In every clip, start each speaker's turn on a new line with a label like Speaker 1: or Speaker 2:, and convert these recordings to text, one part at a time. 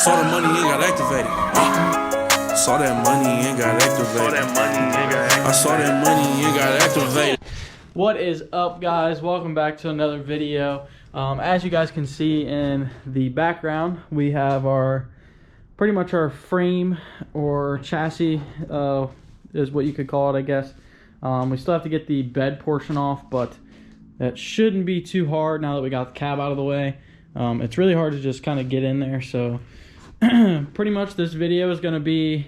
Speaker 1: Saw the money and got activated. Saw that money and got activated. I saw that money and got activated.
Speaker 2: What is up, guys? Welcome back to another video. As you guys can see in the background, we have pretty much our frame or chassis, is what you could call it, I guess. We still have to get the bed portion off, but that shouldn't be too hard now that we got the cab out of the way. It's really hard to just kind of get in there, so pretty much this video is going to be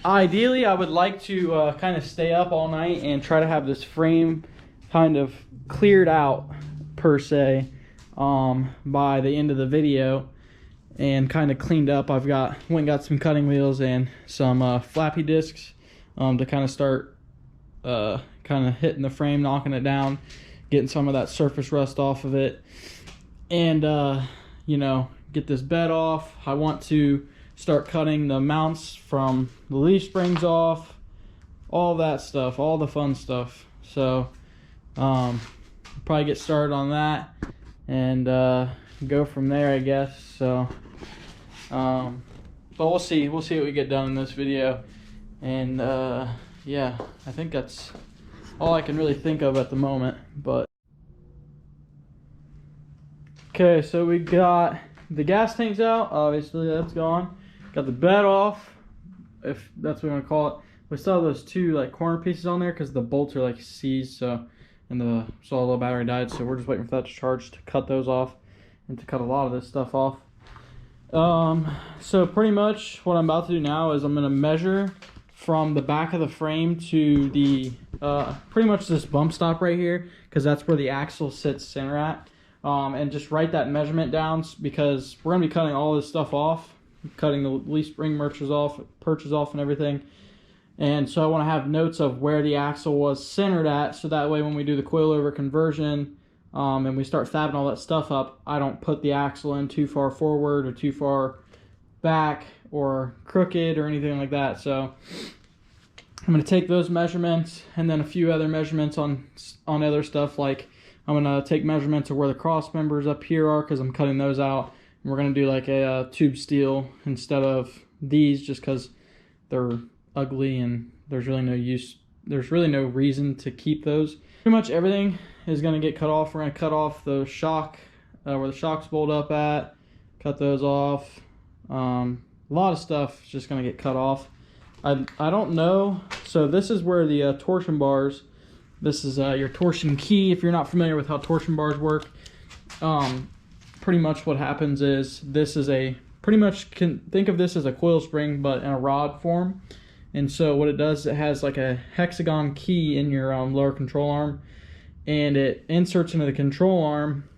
Speaker 2: ideally I would like to kind of stay up all night and try to have this frame kind of cleared out per se by the end of the video and kind of cleaned up. I've went and got some cutting wheels and some flappy discs to kind of start kind of hitting the frame, knocking it down, getting some of that surface rust off of it, and you know, get this bed off. I want to start cutting the mounts from the leaf springs off, all that stuff, all the fun stuff. So probably get started on that and go from there, I guess. So but we'll see what we get done in this video. And yeah, I think that's all I can really think of at the moment. But okay, so we got the gas tanks out, obviously that's gone. Got the bed off, if that's what we want to call it. We still have those two like corner pieces on there because the bolts are like seized, so, and the little battery died, so we're just waiting for that to charge to cut those off and to cut a lot of this stuff off. So pretty much what I'm about to do now is I'm going to measure from the back of the frame to the pretty much this bump stop right here, because that's where the axle sits center at, and just write that measurement down, because we're going to be cutting all this stuff off, cutting the leaf spring perches off and everything. And so I want to have notes of where the axle was centered at, so that way when we do the coilover conversion and we start fabbing all that stuff up, I don't put the axle in too far forward or too far back or crooked or anything like that. So I'm going to take those measurements and then a few other measurements on other stuff. Like I'm going to take measurements of where the cross members up here are, because I'm cutting those out. And we're going to do like a tube steel instead of these, just because they're ugly and there's really no use. There's really no reason to keep those. Pretty much everything is going to get cut off. We're going to cut off the shock, where the shock's bolt up at, cut those off. A lot of stuff is just going to get cut off. I don't know. So this is where the torsion bars, this is your torsion key. If you're not familiar with how torsion bars work, pretty much what happens is this is pretty much can think of this as a coil spring but in a rod form. And so what it does, it has like a hexagon key in your lower control arm, and it inserts into the control arm,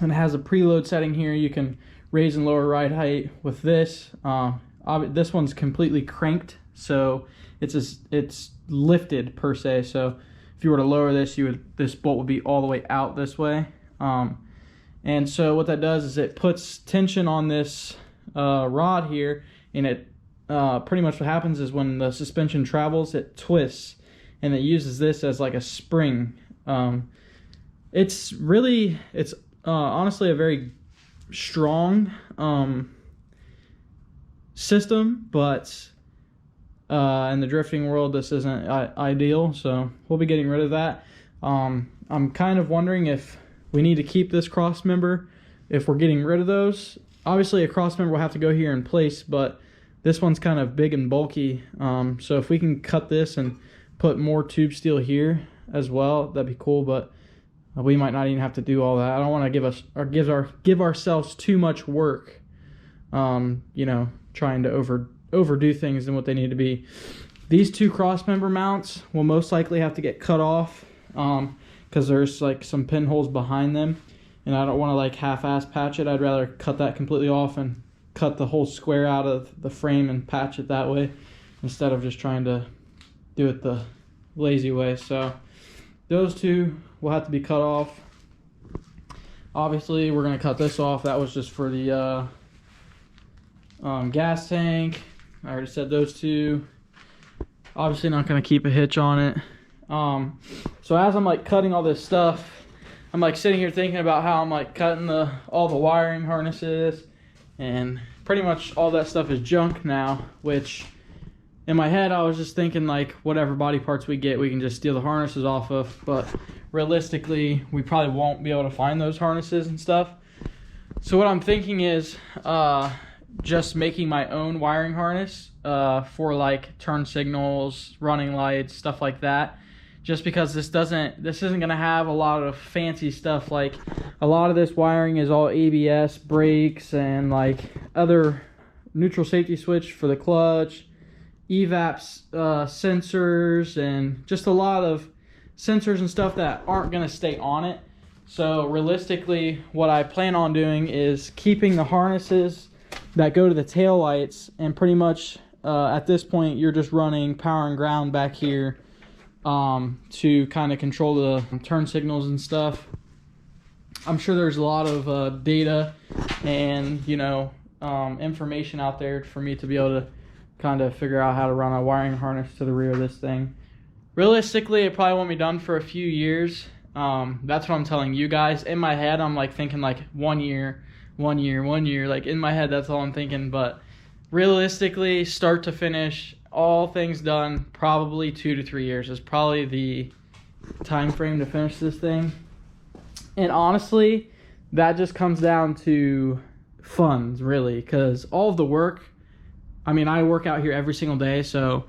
Speaker 2: and it has a preload setting here. You can raise and lower ride height with this. This one's completely cranked, so it's lifted per se. So if you were to lower this, this bolt would be all the way out this way. And so what that does is it puts tension on this rod here, and it pretty much what happens is when the suspension travels, it twists, and it uses this as like a spring. It's honestly a very strong system, but in the drifting world this isn't ideal, so we'll be getting rid of that. I'm kind of wondering if we need to keep this cross member if we're getting rid of those. Obviously a cross member will have to go here in place, but this one's kind of big and bulky, so if we can cut this and put more tube steel here as well, that'd be cool. But we might not even have to do all that. I don't want to give ourselves too much work, you know, trying to overdo things than what they need to be. These two cross member mounts will most likely have to get cut off, because there's like some pinholes behind them, and I don't want to like half-ass patch it. I'd rather cut that completely off and cut the whole square out of the frame and patch it that way, instead of just trying to do it the lazy way. So those two will have to be cut off. Obviously we're going to cut this off. That was just for the gas tank. I already said those two. Obviously not going to keep a hitch on it. So as I'm like cutting all this stuff, I'm like sitting here thinking about how I'm like cutting all the wiring harnesses and pretty much all that stuff is junk now, which in my head I was just thinking like whatever body parts we get we can just steal the harnesses off of, but realistically we probably won't be able to find those harnesses and stuff. So what I'm thinking is just making my own wiring harness for like turn signals, running lights, stuff like that, just because this isn't gonna have a lot of fancy stuff. Like a lot of this wiring is all ABS, brakes, and like other neutral safety switch for the clutch, EVAPs, sensors, and just a lot of sensors and stuff that aren't going to stay on it. So realistically, what I plan on doing is keeping the harnesses that go to the tail lights, and pretty much at this point you're just running power and ground back here to kind of control the turn signals and stuff. I'm sure there's a lot of data and information out there for me to be able to kind of figure out how to run a wiring harness to the rear of this thing. Realistically, it probably won't be done for a few years. That's what I'm telling you guys. In my head, I'm like thinking like 1 year. Like in my head, that's all I'm thinking. But realistically, start to finish, all things done, probably 2 to 3 years is probably the time frame to finish this thing. And honestly, that just comes down to funds, really, because all of the work, I mean, I work out here every single day, so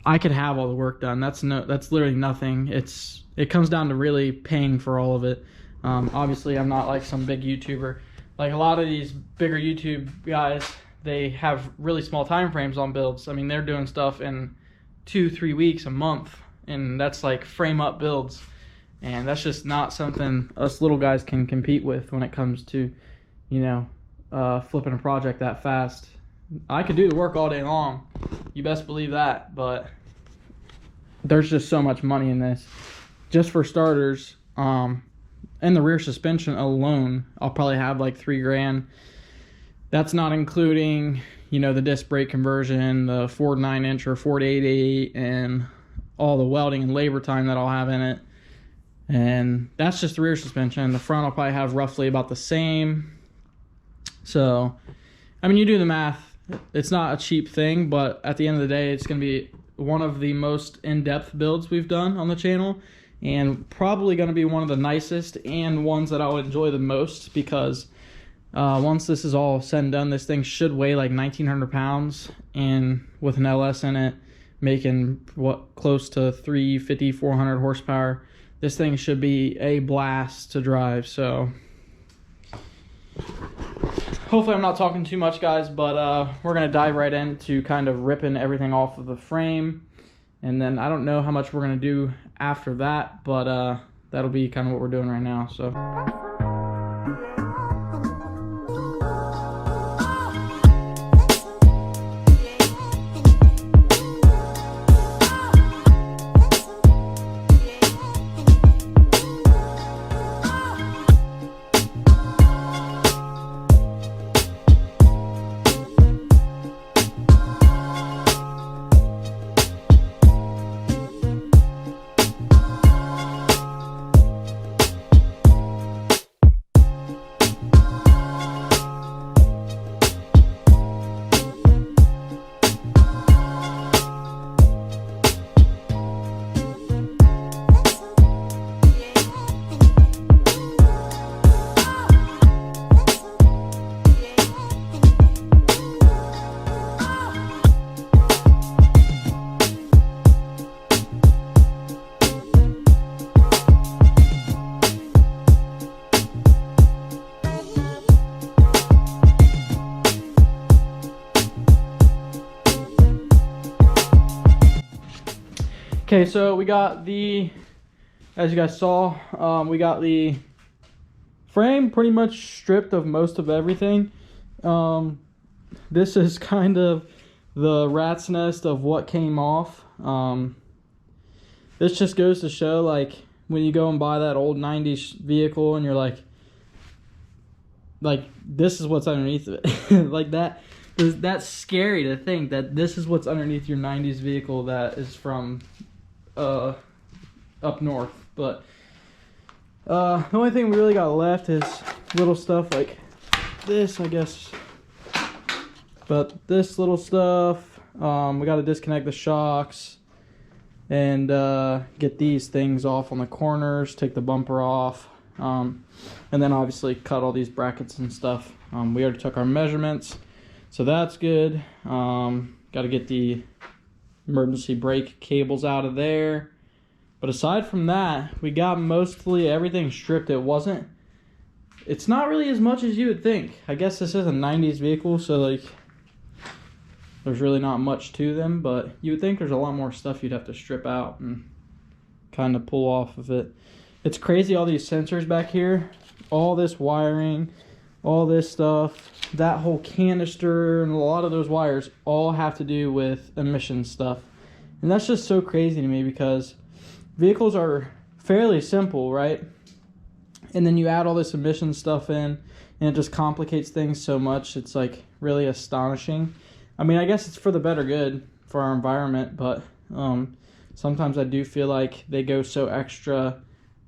Speaker 2: I could have all the work done. That's literally nothing. It comes down to really paying for all of it. Obviously, I'm not like some big YouTuber. Like a lot of these bigger YouTube guys, they have really small time frames on builds. I mean, they're doing stuff in 2-3 weeks, a month, and that's like frame up builds. And that's just not something us little guys can compete with when it comes to, flipping a project that fast. I could do the work all day long, you best believe that, but there's just so much money in this. Just for starters, in the rear suspension alone, I'll probably have like $3 grand. That's not including, the disc brake conversion, the Ford 9-inch or Ford 888, and all the welding and labor time that I'll have in it. And that's just the rear suspension. The front I'll probably have roughly about the same. So, I mean, you do the math. It's not a cheap thing, but at the end of the day, it's going to be one of the most in-depth builds we've done on the channel, and probably going to be one of the nicest and ones that I'll enjoy the most, because once this is all said and done, this thing should weigh like 1,900 pounds, and with an LS in it, making close to 350, 400 horsepower, this thing should be a blast to drive. So hopefully I'm not talking too much, guys, but we're going to dive right into kind of ripping everything off of the frame. And then I don't know how much we're going to do after that, but that'll be kind of what we're doing right now. So okay, so we got as you guys saw, we got the frame pretty much stripped of most of everything. This is kind of the rat's nest of what came off. This just goes to show, like, when you go and buy that old 90s vehicle and you're like this is what's underneath of it. Like that's scary to think that this is what's underneath your 90s vehicle that is from up north. But the only thing we really got left is little stuff like this, I guess. But this little stuff, we got to disconnect the shocks and get these things off on the corners, take the bumper off, and then obviously cut all these brackets and stuff. We already took our measurements, so that's good. Got to get the emergency brake cables out of there. But aside from that, we got mostly everything stripped. It's not really as much as you would think. I guess this is a 90s vehicle, so like there's really not much to them, but you would think there's a lot more stuff you'd have to strip out and kind of pull off of it. It's crazy, all these sensors back here, all this wiring, all this stuff, that whole canister and a lot of those wires all have to do with emission stuff. And that's just so crazy to me because vehicles are fairly simple, right? And then you add all this emission stuff in and it just complicates things so much. It's like really astonishing. I mean, I guess it's for the better good for our environment, but sometimes I do feel like they go so extra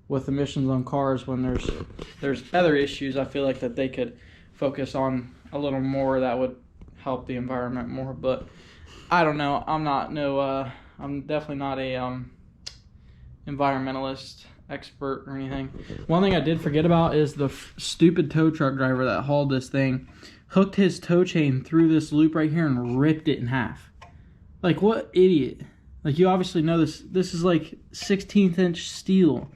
Speaker 2: with emissions on cars when there's other issues I feel like that they could focus on a little more that would help the environment more. But I don't know. I'm definitely not a environmentalist expert or anything. One thing I did forget about is the stupid tow truck driver that hauled this thing hooked his tow chain through this loop right here and ripped it in half. Like, what idiot. Like, you obviously know this is like 16th inch steel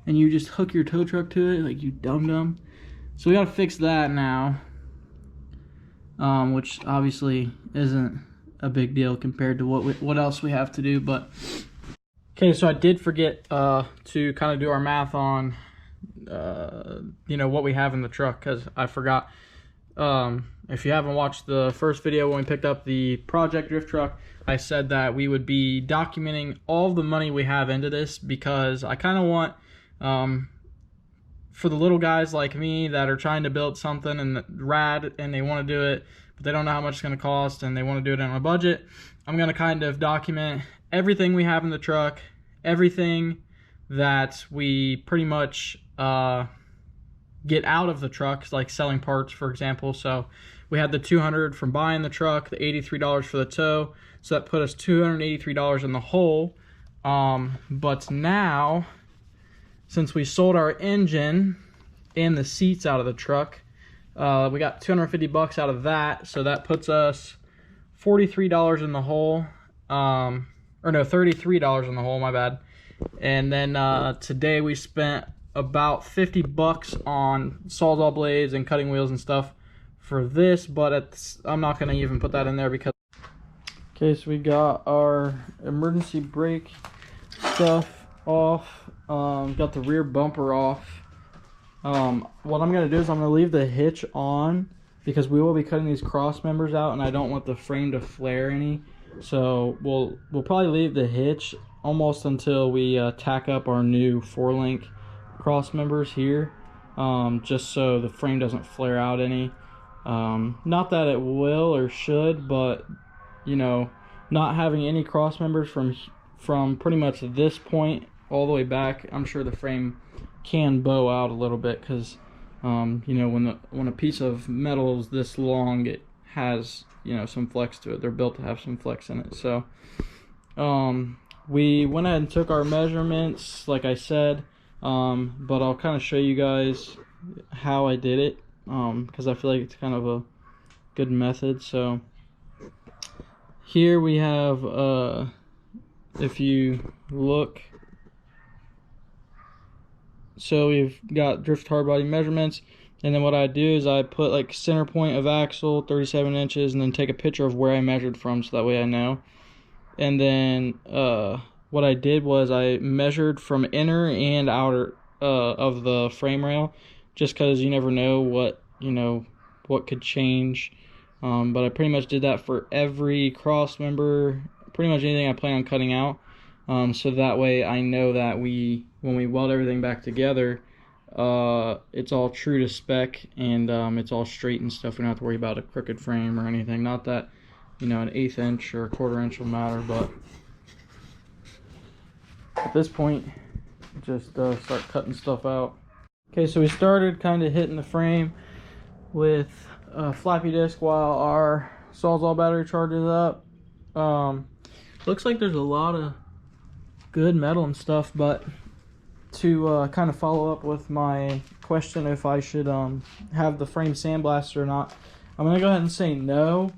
Speaker 2: and you just hook your tow truck to it, like, you dum-dum. So we gotta fix that now, which obviously isn't a big deal compared to what else we have to do. But okay, so I did forget to kind of do our math on what we have in the truck, because I forgot. If you haven't watched the first video when we picked up the project drift truck, I said that we would be documenting all the money we have into this, because I kind of want, for the little guys like me that are trying to build something and rad and they want to do it, but they don't know how much it's going to cost and they want to do it on a budget, I'm going to kind of document everything we have in the truck, everything that we pretty much get out of the truck, like selling parts, for example. So we had the $200 from buying the truck, the $83 for the tow, so that put us $283 in the hole. But now, since we sold our engine and the seats out of the truck, we got $250 out of that, so that puts us $43 in the hole. Or no, $33 in the hole, my bad. And then today we spent about $50 on Sawzall blades and cutting wheels and stuff for this, but I'm not going to even put that in there because... Okay, so we got our emergency brake stuff off, got the rear bumper off. What I'm going to do is I'm going to leave the hitch on because we will be cutting these cross members out and I don't want the frame to flare any. So we'll probably leave the hitch almost until we tack up our new 4-link cross members here, just so the frame doesn't flare out any. Not that it will or should, but not having any cross members from pretty much this point all the way back, I'm sure the frame can bow out a little bit, because when a piece of metal is this long, it has some flex to it. They're built to have some flex in it. So we went ahead and took our measurements, like I said, but I'll kind of show you guys how I did it, because I feel like it's kind of a good method. So here we have, if you look, so we've got drift hard body measurements, and then what I do is I put like center point of axle, 37 inches, and then take a picture of where I measured from, so that way I know. And then what I did was I measured from inner and outer of the frame rail, just because you never know what could change. But I pretty much did that for every cross member, pretty much anything I plan on cutting out. So that way I know that when we weld everything back together, it's all true to spec, and it's all straight and stuff. We don't have to worry about a crooked frame or anything. Not that an 1/8 inch or a 1/4 inch will matter, but at this point, just start cutting stuff out. Okay, so we started kind of hitting the frame with a floppy disk while our Sawzall battery charges up. Looks like there's a lot of good metal and stuff, but to kind of follow up with my question if I should have the frame sandblasted or not, I'm gonna go ahead and say no,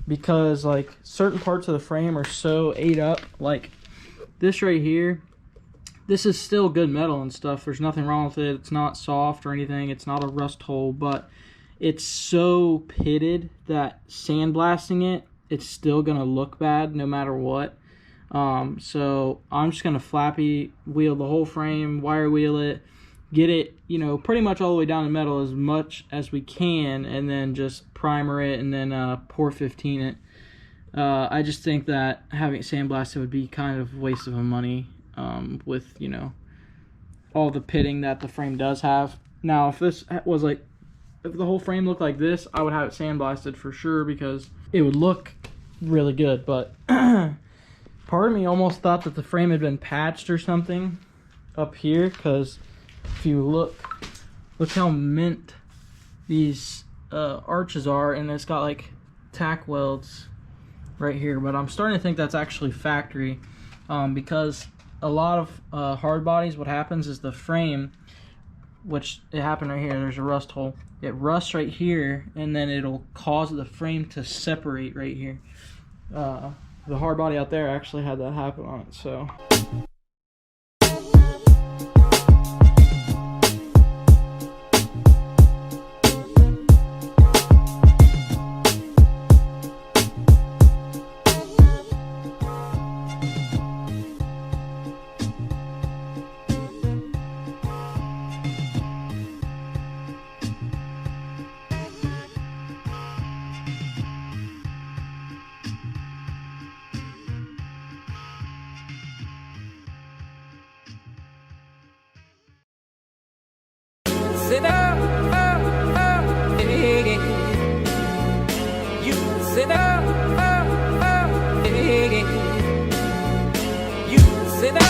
Speaker 2: because like certain parts of the frame are so ate up. Like this right here, this is still good metal and stuff. There's nothing wrong with it. It's not soft or anything. It's not a rust hole, but it's so pitted that sandblasting it, it's still gonna look bad no matter what. So I'm just gonna flappy wheel the whole frame, wire wheel it, get it, you know, pretty much all the way down to metal as much as we can, and then just primer it and then pour 15 it. I just think that having it sandblasted would be kind of a waste of money, with, you know, all the pitting that the frame does have. Now, if this was like, if the whole frame looked like this, I would have it sandblasted for sure, because it would look really good. But part of me almost thought that the frame had been patched or something up here, because if you look how mint these arches are, and it's got like tack welds right here. But I'm starting to think that's actually factory, because a lot of hard bodies, what happens is the frame, which it happened right here, there's a rust hole, it rusts right here, and then it'll cause the frame to separate right here. The hard body out there actually had that happen on it, so.
Speaker 3: Sit up, you sit up, you sit up, you sit up,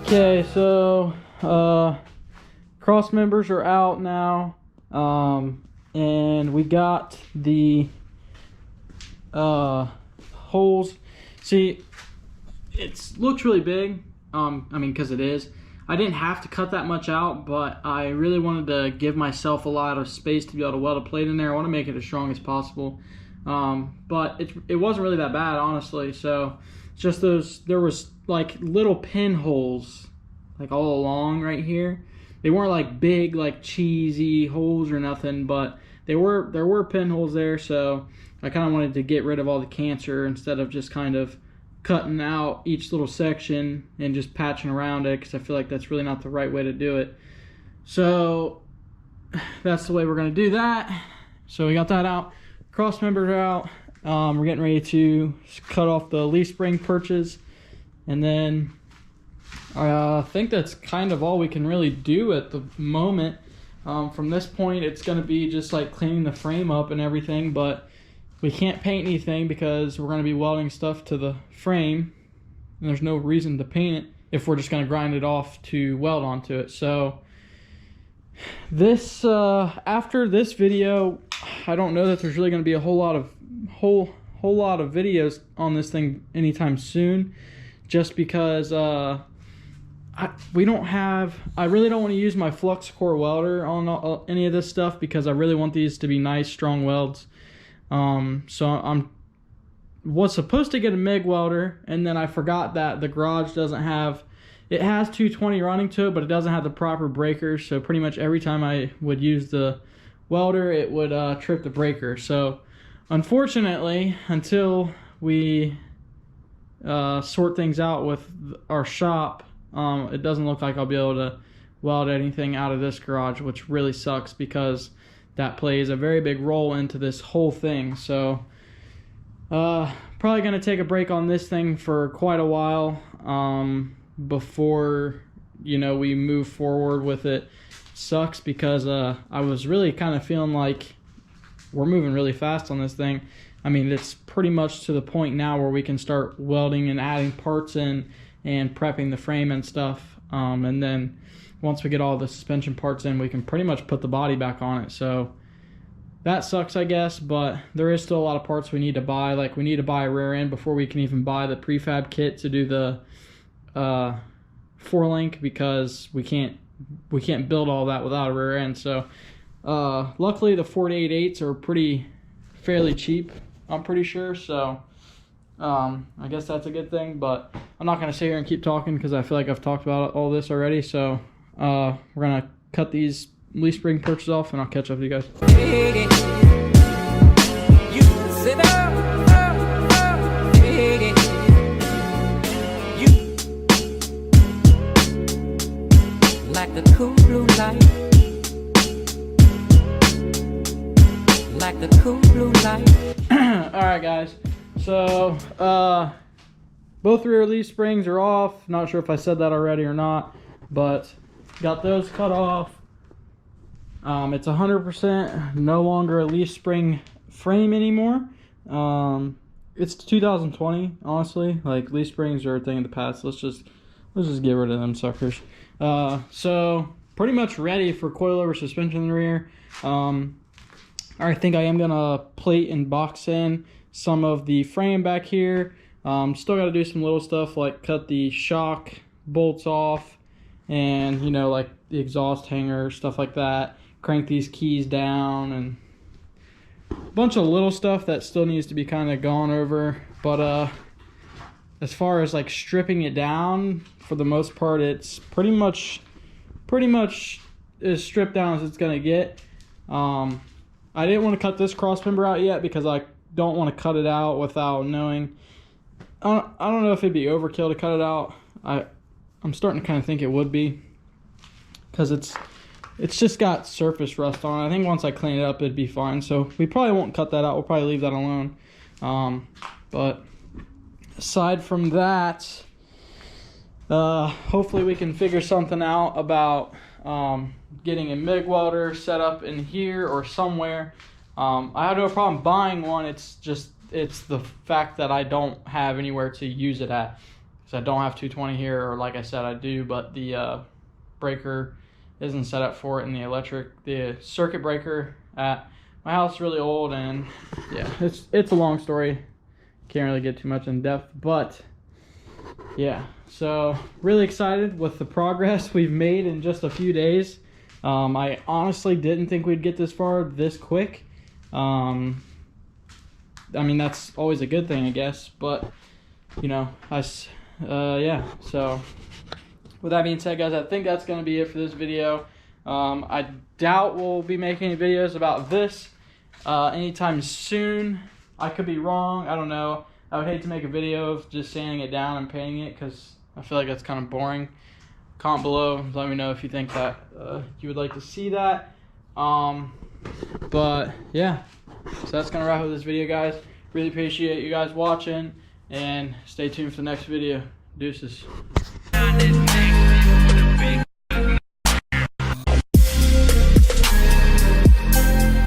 Speaker 2: Okay, so cross members are out now, and we got the holes. See, it looks really big. I mean, because it is. I didn't have to cut that much out, but I really wanted to give myself a lot of space to be able to weld a plate in there. I want to make it as strong as possible, but it wasn't really that bad, honestly. So just those, there was like little pinholes like all along right here. They weren't like big, like cheesy holes or nothing, but there were pinholes there. So I kind of wanted to get rid of all the cancer instead of just kind of cutting out each little section and just patching around it, because I feel like that's really not the right way to do it. So that's the way we're going to do that. So we got that out. Cross members are out. We're getting ready to cut off the leaf spring perches, and then I think that's kind of all we can really do at the moment. From this point, it's going to be just like cleaning the frame up and everything, but we can't paint anything because we're going to be welding stuff to the frame, and there's no reason to paint it if we're just going to grind it off to weld onto it. So this after this video, I don't know that there's really going to be a whole lot of videos on this thing anytime soon, just because I really don't want to use my flux core welder on any of this stuff, because I really want these to be nice strong welds. So was supposed to get a MIG welder, and then I forgot that the garage doesn't have, it has 220 running to it, but it doesn't have the proper breakers. So pretty much every time I would use the welder, it would trip the breaker. So unfortunately, until we sort things out with our shop, it doesn't look like I'll be able to weld anything out of this garage, which really sucks because that plays a very big role into this whole thing. So probably gonna take a break on this thing for quite a while before, you know, we move forward with it. Sucks because I was really kind of feeling like we're moving really fast on this thing. I mean, it's pretty much to the point now where we can start welding and adding parts in and prepping the frame and stuff. And then once we get all the suspension parts in, we can pretty much put the body back on it. So that sucks, I guess, but there is still a lot of parts we need to buy. Like, we need to buy a rear end before we can even buy the prefab kit to do the 4-link, because we can't build all that without a rear end. So luckily the 488s are fairly cheap, I'm pretty sure. So I guess that's a good thing, but I'm not going to sit here and keep talking because I feel like I've talked about all this already. So we're going to cut these leaf spring perches off and I'll catch up with you guys.
Speaker 3: You sit up, you like the cool blue light, like the cool blue light.
Speaker 2: All right, guys. So both rear leaf springs are off. Not sure if I said that already or not, but got those cut off. It's 100% no longer a leaf spring frame anymore. It's 2020, honestly. Like, leaf springs are a thing of the past. Let's just get rid of them suckers. So pretty much ready for coilover suspension in the rear. I think I am gonna plate and box in some of the frame back here. Still got to do some little stuff like cut the shock bolts off, and, you know, like the exhaust hanger, stuff like that. Crank these keys down, and a bunch of little stuff that still needs to be kind of gone over. But as far as like stripping it down, for the most part, it's pretty much as stripped down as it's gonna get. I didn't want to cut this cross member out yet because I don't want to cut it out without knowing. I don't know if it'd be overkill to cut it out. I'm starting to kind of think it would be, because it's just got surface rust on it. I think once I clean it up, it'd be fine. So we probably won't cut that out. We'll probably leave that alone. But aside from that, hopefully we can figure something out about getting a MIG welder set up in here or somewhere. I have no problem buying one. It's the fact that I don't have anywhere to use it at. So I don't have 220 here, or like I said, I do, but the breaker isn't set up for it, and the circuit breaker at my house is really old, and yeah, it's a long story. Can't really get too much in depth, but yeah, so really excited with the progress we've made in just a few days. I honestly didn't think we'd get this far this quick. I mean, that's always a good thing, I guess, but you know, yeah, so with that being said, guys, I think that's going to be it for this video. I doubt we'll be making any videos about this anytime soon. I could be wrong. I don't know. I would hate to make a video of just sanding it down and painting it, because I feel like that's kind of boring. Comment below. Let me know if you think that you would like to see that. But yeah, so that's going to wrap up this video, guys. Really appreciate you guys watching, and stay tuned for the next video. Deuces.